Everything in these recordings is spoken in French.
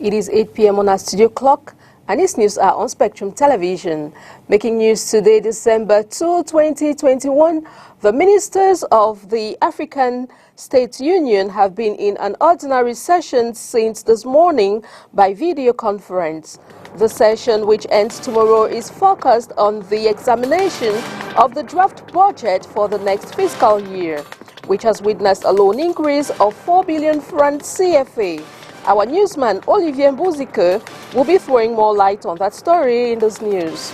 It is 8 p.m. on our studio clock, and these news are on Spectrum Television. Making news today, December 2, 2021, the ministers of the African States Union have been in an ordinary session since this morning by video conference. The session, which ends tomorrow, is focused on the examination of the draft budget for the next fiscal year, which has witnessed a loan increase of 4 billion francs CFA. Our newsman, Olivier Mbuzike, will be throwing more light on that story in this news.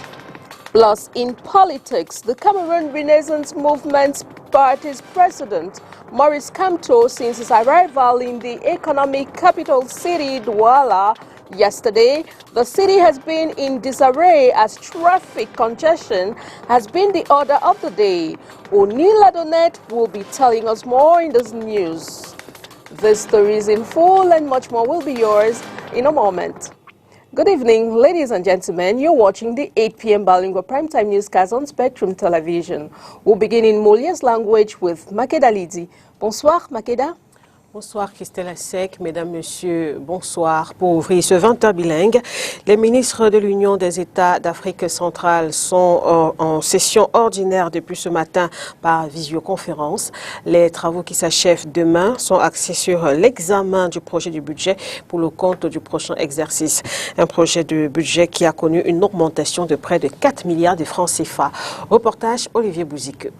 Plus, in politics, the Cameroon Renaissance Movement Party's president, Maurice Kamto, since his arrival in the economic capital city, Douala, yesterday, the city has been in disarray as traffic congestion has been the order of the day. O'Neill Adonet will be telling us more in this news. This story is in full and much more will be yours in a moment. Good evening, ladies and gentlemen. You're watching the 8 p.m. Bilingual Primetime Newscast on Spectrum Television. We'll begin in Molière's language with Makeda Lidi. Bonsoir, Makeda. Bonsoir Christelle Assec, mesdames, messieurs, bonsoir. Pour ouvrir ce 20h bilingue, les ministres de l'Union des États d'Afrique centrale sont en session ordinaire depuis ce matin par visioconférence. Les travaux qui s'achèvent demain sont axés sur l'examen du projet du budget pour le compte du prochain exercice. Un projet de budget qui a connu une augmentation de près de 4 milliards de francs CFA. Reportage Olivier Mbuzike.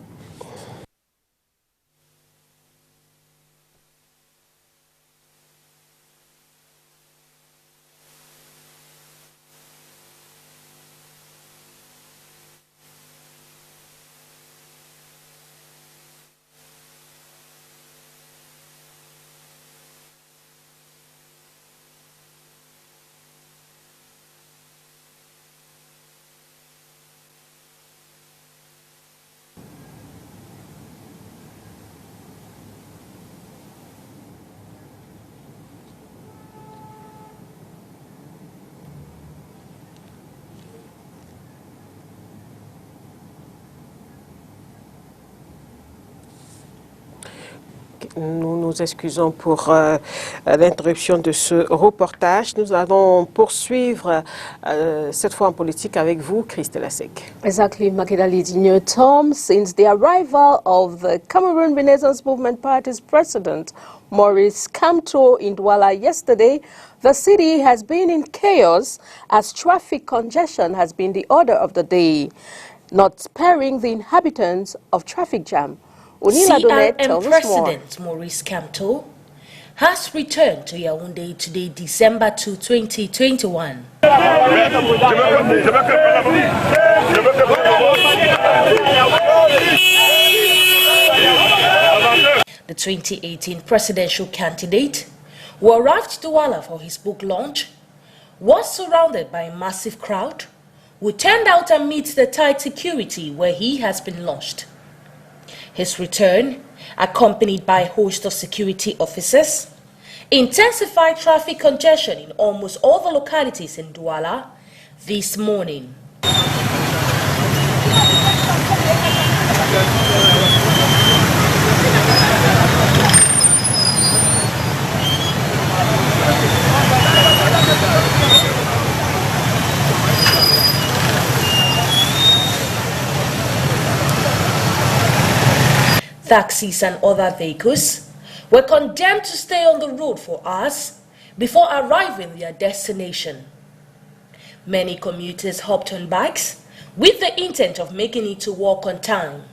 Nous nous excusons pour l'interruption de ce reportage. Nous allons poursuivre cette fois en politique avec vous, Christelle Assec. Exactly, Makeda Lidi. Tom, since the arrival of the Cameroon Renaissance Movement Party's president, Maurice Kamto, in Douala yesterday, the city has been in chaos as traffic congestion has been the order of the day, not sparing the inhabitants of traffic jam. CRM President Maurice Kamto has returned to Yaoundé today, December 2, 2021. The 2018 presidential candidate, who arrived to Douala for his book launch, was surrounded by a massive crowd who turned out amidst the tight security where he has been launched. His return, accompanied by a host of security officers, intensified traffic congestion in almost all the localities in Douala this morning. Taxis and other vehicles were condemned to stay on the road for hours before arriving at their destination. Many commuters hopped on bikes with the intent of making it to work on time.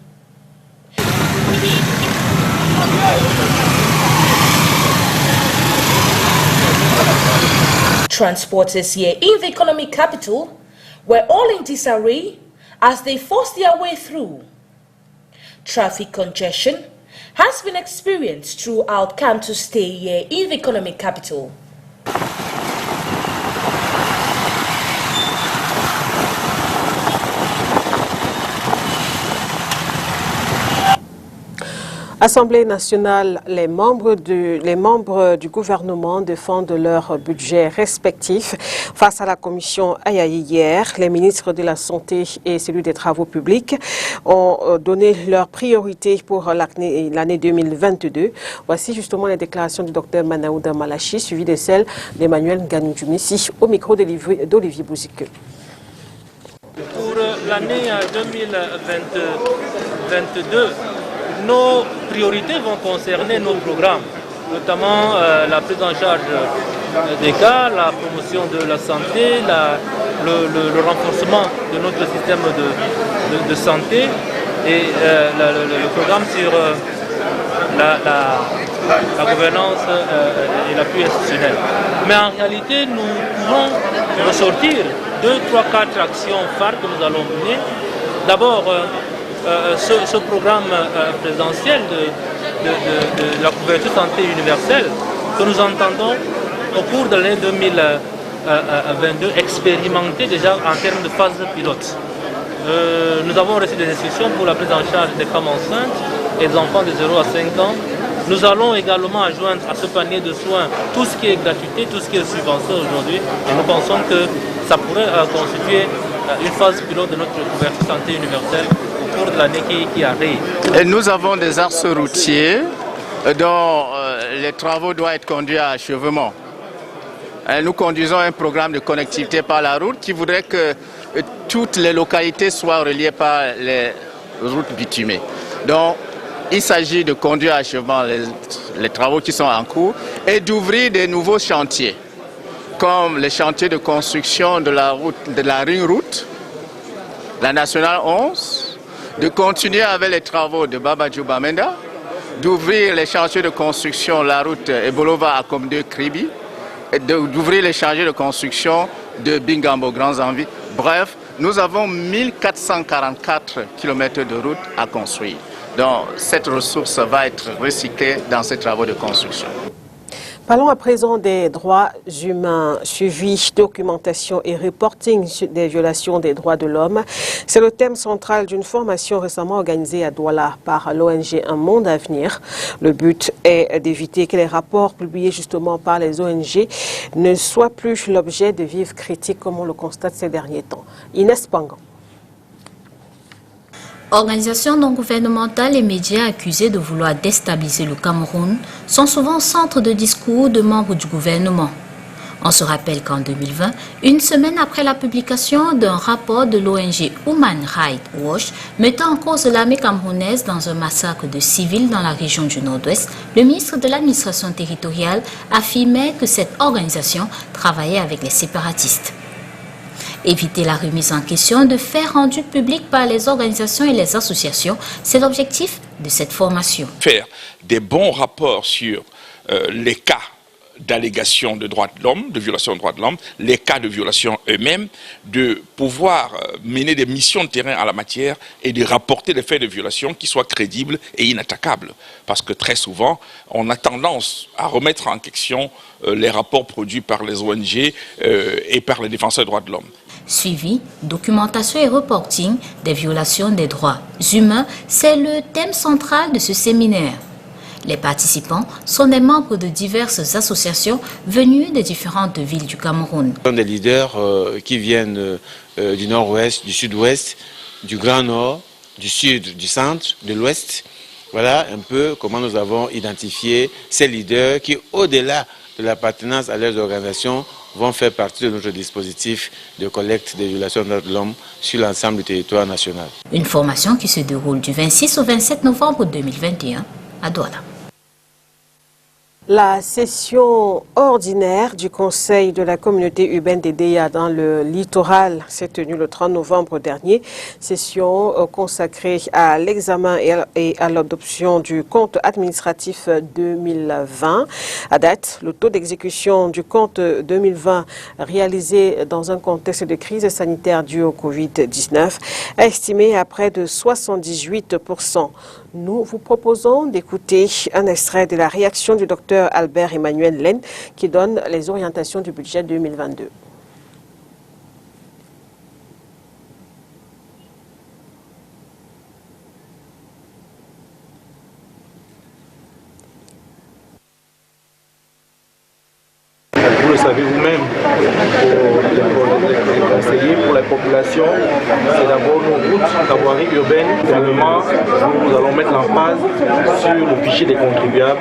Transporters here in the economic capital were all in disarray as they forced their way through. Traffic congestion has been experienced throughout Kamto's stay here in the economic capital. Assemblée nationale, les membres du gouvernement défendent leur budget respectif. Face à la commission Ayayi hier, les ministres de la Santé et celui des Travaux publics ont donné leur priorité pour l'année 2022. Voici justement les déclarations du docteur Manaouda Malachi, suivies de celles d'Emmanuel Ganoudoumessi au micro d'Olivier Bouzique. Pour l'année 2022, nos priorités vont concerner nos programmes, notamment la prise en charge des cas, la promotion de la santé, le renforcement de notre système de santé et le programme sur la gouvernance et l'appui institutionnel. Mais en réalité, nous pouvons ressortir 2, 3, 4 actions phares que nous allons mener. D'abord, ce programme présidentiel de la couverture santé universelle que nous entendons au cours de l'année 2022 expérimenter déjà en termes de phase pilote. Nous avons reçu des instructions pour la prise en charge des femmes enceintes et des enfants de 0 à 5 ans. Nous allons également adjoindre à ce panier de soins tout ce qui est gratuité, tout ce qui est subvention aujourd'hui. Et nous pensons que ça pourrait constituer une phase pilote de notre couverture santé universelle au cours de l'année qui arrive. Et nous avons des axes routiers dont les travaux doivent être conduits à achèvement. Et nous conduisons un programme de connectivité par la route qui voudrait que toutes les localités soient reliées par les routes bitumées. Donc, il s'agit de conduire à achèvement les travaux qui sont en cours et d'ouvrir des nouveaux chantiers, comme les chantiers de construction de la ring route, la nationale 11, de continuer avec les travaux de Baba Djoubamenda, d'ouvrir les chantiers de construction la route Ebolova à Komde Kribi, et d'ouvrir les chantiers de construction de Bingambo Grands Envies. Bref, nous avons 1444 km de route à construire. Donc cette ressource va être recyclée dans ces travaux de construction. Parlons à présent des droits humains, suivi, documentation et reporting des violations des droits de l'homme. C'est le thème central d'une formation récemment organisée à Douala par l'ONG Un Monde à Venir. Le but est d'éviter que les rapports publiés justement par les ONG ne soient plus l'objet de vives critiques comme on le constate ces derniers temps. Inès Pangan. Organisations non gouvernementales et médias accusés de vouloir déstabiliser le Cameroun sont souvent centre de discours de membres du gouvernement. On se rappelle qu'en 2020, une semaine après la publication d'un rapport de l'ONG Human Rights Watch mettant en cause l'armée camerounaise dans un massacre de civils dans la région du Nord-Ouest, le ministre de l'administration territoriale affirmait que cette organisation travaillait avec les séparatistes. Éviter la remise en question de faits rendus publics par les organisations et les associations, c'est l'objectif de cette formation. Faire des bons rapports sur les cas d'allégations de droits de l'homme, de violations de droits de l'homme, les cas de violation eux-mêmes, de pouvoir mener des missions de terrain à la matière et de rapporter des faits de violation qui soient crédibles et inattaquables. Parce que très souvent, on a tendance à remettre en question les rapports produits par les ONG et par les défenseurs des droits de l'homme. Suivi, documentation et reporting des violations des droits humains, c'est le thème central de ce séminaire. Les participants sont des membres de diverses associations venues des différentes villes du Cameroun. Ce sont des leaders qui viennent du nord-ouest, du sud-ouest, du grand nord, du sud, du centre, de l'ouest. Voilà un peu comment nous avons identifié ces leaders qui, au-delà de l'appartenance à leurs organisations, vont faire partie de notre dispositif de collecte des violations des droits de l'homme sur l'ensemble du territoire national. Une formation qui se déroule du 26 au 27 novembre 2021 à Douala. La session ordinaire du Conseil de la communauté urbaine des DEA dans le littoral s'est tenue le 30 novembre dernier. Session consacrée à l'examen et à l'adoption du compte administratif 2020. À date, le taux d'exécution du compte 2020 réalisé dans un contexte de crise sanitaire due au Covid-19 est estimé à près de 78%. Nous vous proposons d'écouter un extrait de la réaction du docteur Albert Emmanuel Len qui donne les orientations du budget 2022. savez vous-même, pour les conseillers, pour la population, c'est d'abord nos routes, la voirie urbaine. Également, nous allons mettre l'emphase sur le fichier des contribuables,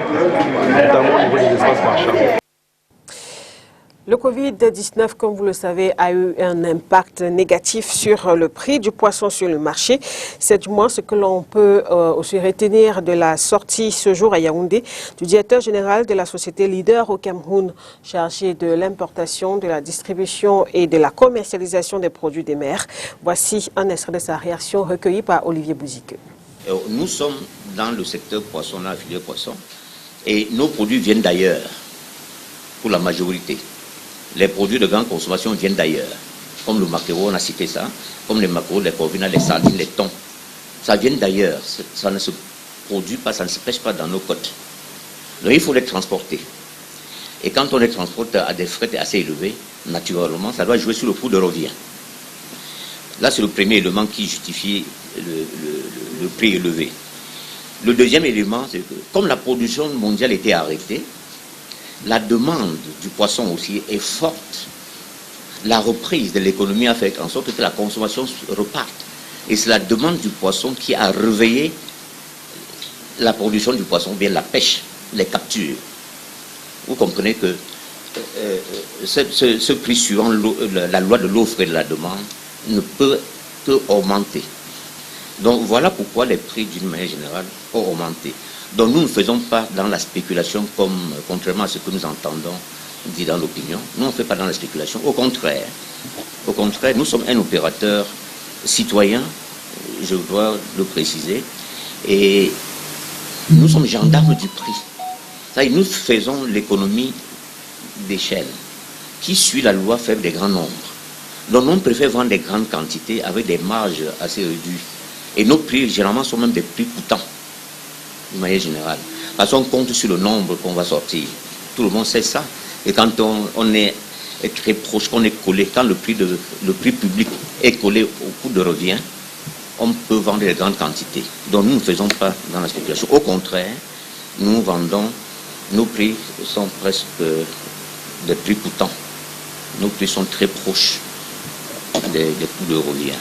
notamment au niveau des espaces marchands. Le Covid-19, comme vous le savez, a eu un impact négatif sur le prix du poisson sur le marché. C'est du moins ce que l'on peut aussi retenir de la sortie ce jour à Yaoundé du directeur général de la société leader au Cameroun, chargé de l'importation, de la distribution et de la commercialisation des produits des mers. Voici un extrait de sa réaction recueillie par Olivier Bouzique. Nous sommes dans le secteur poisson, dans la filière poisson, et nos produits viennent d'ailleurs, pour la majorité. Les produits de grande consommation viennent d'ailleurs, comme le maquereau, on a cité ça, comme les maquereaux, les corvines, les sardines, les thons. Ça vient d'ailleurs, ça ne se produit pas, ça ne se pêche pas dans nos côtes. Donc il faut les transporter. Et quand on les transporte à des frais assez élevés, naturellement, ça doit jouer sur le coût de revient. Là, c'est le premier élément qui justifie le prix élevé. Le deuxième élément, c'est que comme la production mondiale était arrêtée, la demande du poisson aussi est forte. La reprise de l'économie a fait en sorte que la consommation reparte. Et c'est la demande du poisson qui a réveillé la production du poisson, bien la pêche, les captures. Vous comprenez que ce prix suivant la loi de l'offre et de la demande ne peut que augmenter. Donc voilà pourquoi les prix d'une manière générale ont augmenté. Donc nous ne faisons pas dans la spéculation contrairement à ce que nous entendons dit dans l'opinion. Nous on ne fait pas dans la spéculation. Au contraire, nous sommes un opérateur citoyen, je dois le préciser, et nous sommes gendarmes du prix. C'est-à-dire, nous faisons l'économie d'échelle qui suit la loi faible des grands nombres. Donc nous préférons vendre des grandes quantités avec des marges assez réduites. Et nos prix généralement sont même des prix coûtants. De manière générale. Parce qu'on compte sur le nombre qu'on va sortir. Tout le monde sait ça. Et quand on est très proche, qu'on est collé, quand le prix public est collé au coût de revient, on peut vendre des grandes quantités. Donc nous ne faisons pas dans la spéculation. Au contraire, nous vendons, nos prix sont presque des prix coûtants. Nos prix sont très proches des coûts de revient.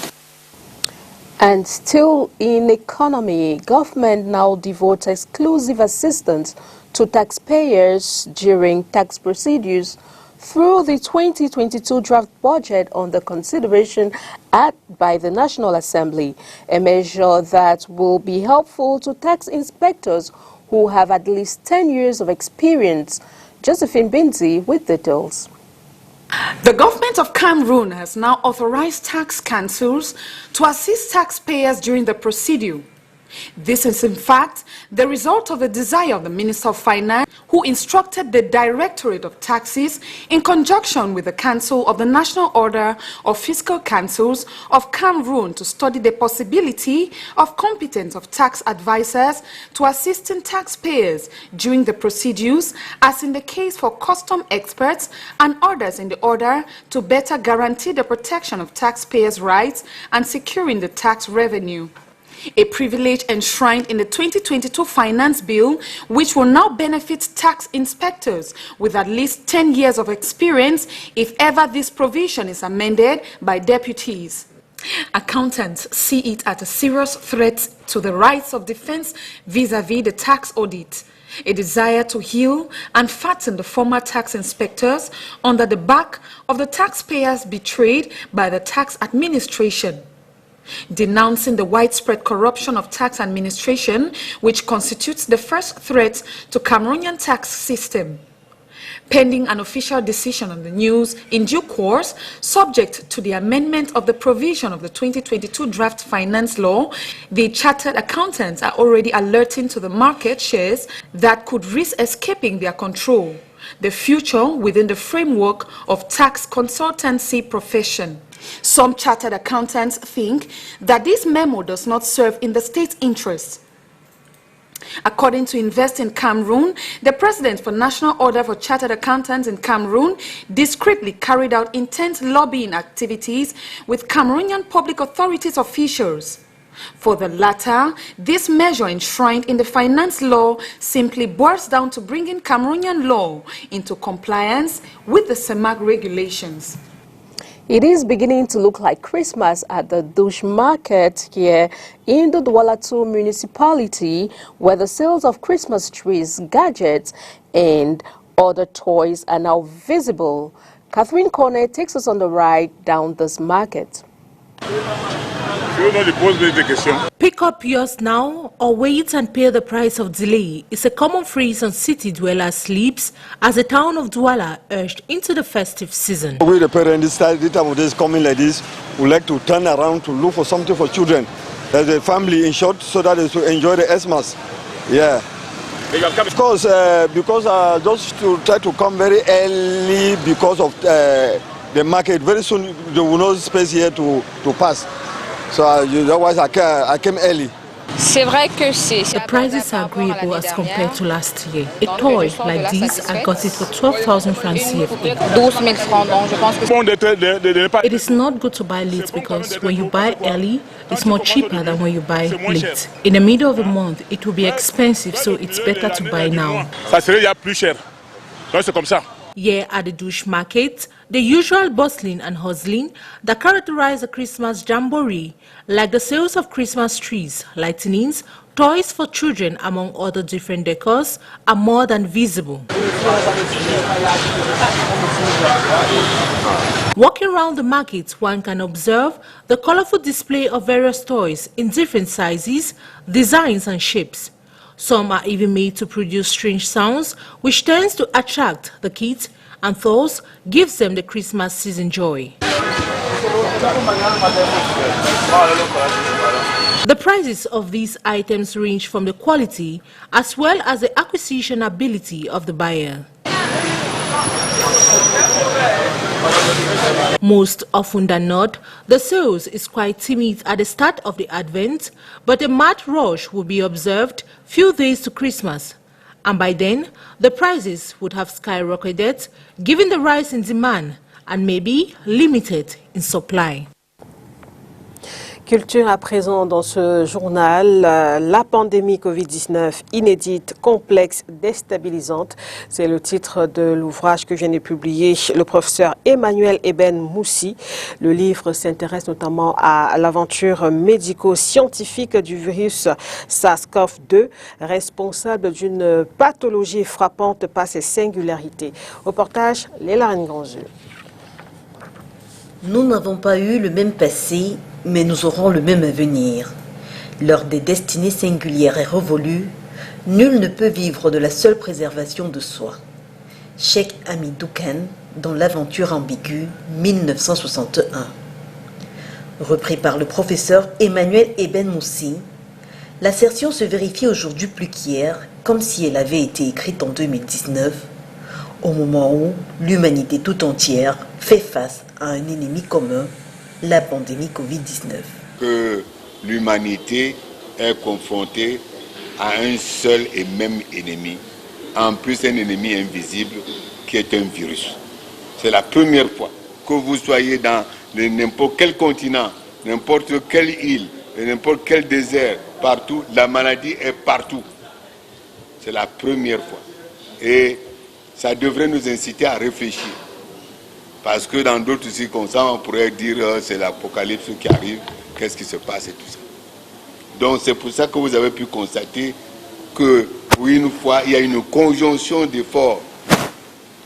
And still in economy, government now devotes exclusive assistance to taxpayers during tax procedures through the 2022 draft budget under consideration by the National Assembly, a measure that will be helpful to tax inspectors who have at least 10 years of experience. Josephine Binzi with details. The government of Cameroon has now authorized tax councils to assist taxpayers during the procedure. This is in fact the result of the desire of the Minister of Finance, who instructed the Directorate of Taxes in conjunction with the Council of the National Order of Fiscal Councils of Cameroon to study the possibility of competence of tax advisors to assisting taxpayers during the procedures, as in the case for custom experts and others, in the order to better guarantee the protection of taxpayers' rights and securing the tax revenue. A privilege enshrined in the 2022 Finance Bill, which will now benefit tax inspectors with at least 10 years of experience if ever this provision is amended by deputies. Accountants see it as a serious threat to the rights of defense vis-à-vis the tax audit, a desire to heal and fatten the former tax inspectors under the back of the taxpayers betrayed by the tax administration. Denouncing the widespread corruption of tax administration, which constitutes the first threat to Cameroonian tax system. Pending an official decision on the news in due course, subject to the amendment of the provision of the 2022 draft finance law, the chartered accountants are already alerting to the market shares that could risk escaping their control. The future within the framework of tax consultancy profession. Some chartered accountants think that this memo does not serve in the state's interest. According to Invest in Cameroon, the president for National Order for Chartered Accountants in Cameroon discreetly carried out intense lobbying activities with Cameroonian public authorities officials. For the latter, this measure enshrined in the finance law simply boils down to bringing Cameroonian law into compliance with the CEMAC regulations. It is beginning to look like Christmas at the Douche Market here in the Douala 2 municipality, where the sales of Christmas trees, gadgets, and other toys are now visible. Catherine Cornet takes us on the ride down this market. Pick up yours now or wait and pay the price of delay is a common phrase on city dwellers' lips as the town of Douala urged into the festive season. We the parents, this time of this coming like this, we like to turn around to look for something for children, as a family in short, so that they to enjoy the Xmas. Yeah. Of course, because just to try to come very early because of the market. Very soon there will no space here to pass. So otherwise I came early. The prices are agreeable as compared to last year. A toy like this, I got it for 12,000 francs CFA. It is not good to buy late because when you buy early, it's more cheaper than when you buy late. In the middle of the month, it will be expensive, so it's better to buy now. Here at the Douche Market, the usual bustling and hustling that characterize the Christmas jamboree, like the sales of Christmas trees, lightnings, toys for children, among other different decors, are more than visible. Walking around the market, one can observe the colorful display of various toys in different sizes, designs and shapes. Some are even made to produce strange sounds, which tends to attract the kids and thus gives them the Christmas season joy. The prices of these items range from the quality as well as the acquisition ability of the buyer. Most often than not, the sales is quite timid at the start of the Advent, but a mad rush will be observed few days to Christmas. And by then, the prices would have skyrocketed, given the rise in demand and maybe limited in supply. Culture à présent dans ce journal, la pandémie Covid-19 inédite, complexe, déstabilisante. C'est le titre de l'ouvrage que vient de publier le professeur Emmanuel Eben Moussi. Le livre s'intéresse notamment à l'aventure médico-scientifique du virus SARS-CoV-2, responsable d'une pathologie frappante par ses singularités. Reportage Léla Ngangeux. Nous n'avons pas eu le même passé, mais nous aurons le même avenir. Lors des destinées singulières et révolues, nul ne peut vivre de la seule préservation de soi. Cheikh Hamidou Kane dans L'aventure ambiguë, 1961. Repris par le professeur Emmanuel Eben Moussi, l'assertion se vérifie aujourd'hui plus qu'hier, comme si elle avait été écrite en 2019, au moment où l'humanité tout entière fait face à un ennemi commun, la pandémie Covid-19. Que l'humanité est confrontée à un seul et même ennemi, en plus un ennemi invisible qui est un virus. C'est la première fois que vous soyez dans n'importe quel continent, n'importe quelle île, n'importe quel désert, partout, la maladie est partout. C'est la première fois. Et ça devrait nous inciter à réfléchir. Parce que dans d'autres circonstances, on pourrait dire c'est l'apocalypse qui arrive, qu'est-ce qui se passe et tout ça. Donc c'est pour ça que vous avez pu constater que pour une fois, il y a une conjonction d'efforts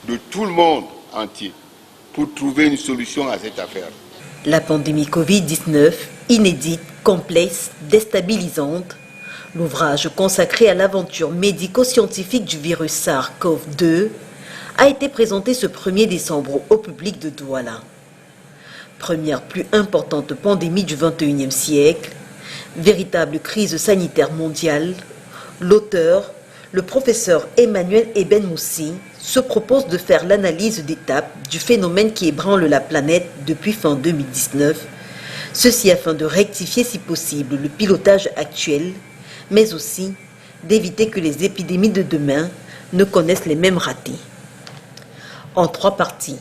de tout le monde entier pour trouver une solution à cette affaire. La pandémie Covid-19, inédite, complexe, déstabilisante, l'ouvrage consacré à l'aventure médico-scientifique du virus SARS-CoV-2 a été présenté ce 1er décembre au public de Douala. Première plus importante pandémie du XXIe siècle, véritable crise sanitaire mondiale, l'auteur, le professeur Emmanuel Eben Moussi, se propose de faire l'analyse d'étape du phénomène qui ébranle la planète depuis fin 2019, ceci afin de rectifier si possible le pilotage actuel, mais aussi d'éviter que les épidémies de demain ne connaissent les mêmes ratés. En 3 parties,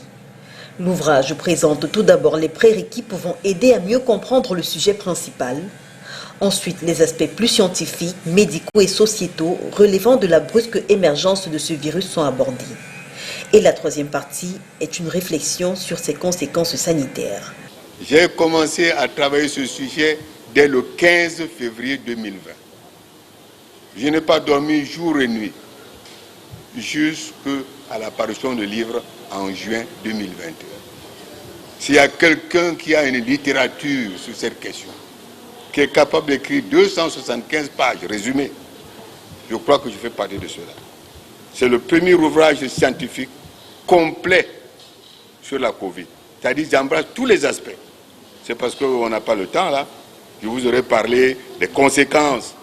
l'ouvrage présente tout d'abord les prérequis pouvant aider à mieux comprendre le sujet principal. Ensuite, les aspects plus scientifiques, médicaux et sociétaux relevant de la brusque émergence de ce virus sont abordés. Et la troisième partie est une réflexion sur ses conséquences sanitaires. J'ai commencé à travailler ce sujet dès le 15 février 2020. Je n'ai pas dormi jour et nuit jusqu'à l'apparition du livre en juin 2021. S'il y a quelqu'un qui a une littérature sur cette question, qui est capable d'écrire 275 pages résumées, je crois que je fais partie de cela. C'est le premier ouvrage scientifique complet sur la Covid. C'est-à-dire j'embrasse tous les aspects. C'est parce qu'on n'a pas le temps là. Je vous aurais parlé des conséquences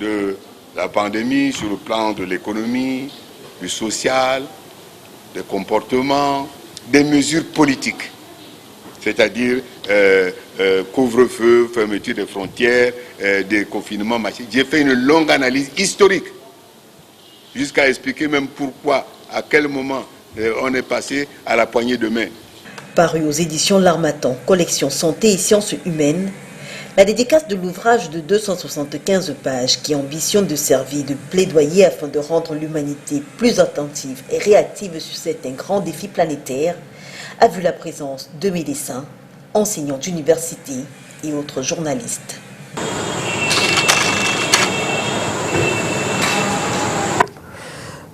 de la pandémie sur le plan de l'économie, du social, des comportements, des mesures politiques. C'est-à-dire couvre-feu, fermeture des frontières, des confinements massifs. J'ai fait une longue analyse historique, jusqu'à expliquer même pourquoi, à quel moment on est passé à la poignée de main. Paru aux éditions L'Harmattan, collection Santé et Sciences Humaines, la dédicace de l'ouvrage de 275 pages qui ambitionne de servir de plaidoyer afin de rendre l'humanité plus attentive et réactive sur certains grands défis planétaires a vu la présence de médecins, enseignants d'université et autres journalistes.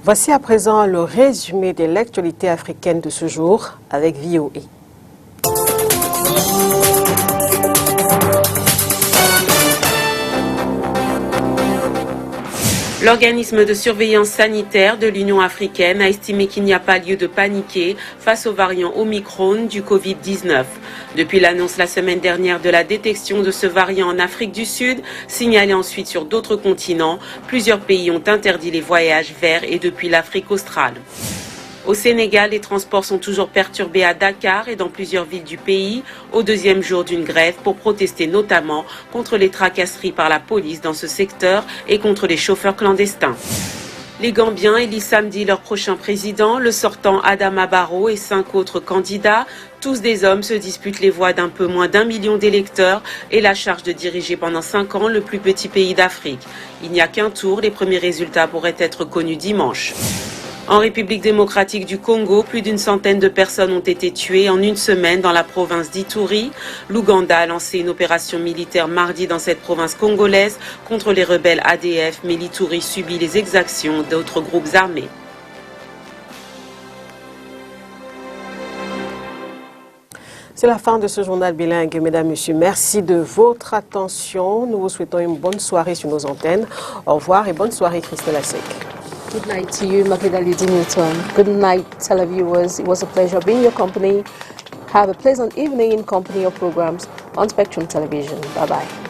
Voici à présent le résumé de l'actualité africaine de ce jour avec VOA. L'organisme de surveillance sanitaire de l'Union africaine a estimé qu'il n'y a pas lieu de paniquer face au variant Omicron du Covid-19. Depuis l'annonce la semaine dernière de la détection de ce variant en Afrique du Sud, signalé ensuite sur d'autres continents, plusieurs pays ont interdit les voyages vers et depuis l'Afrique australe. Au Sénégal, les transports sont toujours perturbés à Dakar et dans plusieurs villes du pays, au deuxième jour d'une grève pour protester notamment contre les tracasseries par la police dans ce secteur et contre les chauffeurs clandestins. Les Gambiens élisent samedi leur prochain président, le sortant Adama Barrow et 5 autres candidats. Tous des hommes se disputent les voix d'un peu moins d'1 million d'électeurs et la charge de diriger pendant 5 ans le plus petit pays d'Afrique. Il n'y a qu'un tour, les premiers résultats pourraient être connus dimanche. En République démocratique du Congo, plus d'une centaine de personnes ont été tuées en une semaine dans la province d'Ituri. L'Ouganda a lancé une opération militaire mardi dans cette province congolaise contre les rebelles ADF, mais l'Ituri subit les exactions d'autres groupes armés. C'est la fin de ce journal bilingue, mesdames, messieurs. Merci de votre attention. Nous vous souhaitons une bonne soirée sur nos antennes. Au revoir et bonne soirée, Christelle Asek. Good night to you, Magdalene Newton. Good night, televiewers. It was a pleasure being in your company. Have a pleasant evening in company of programs on Spectrum Television. Bye-bye.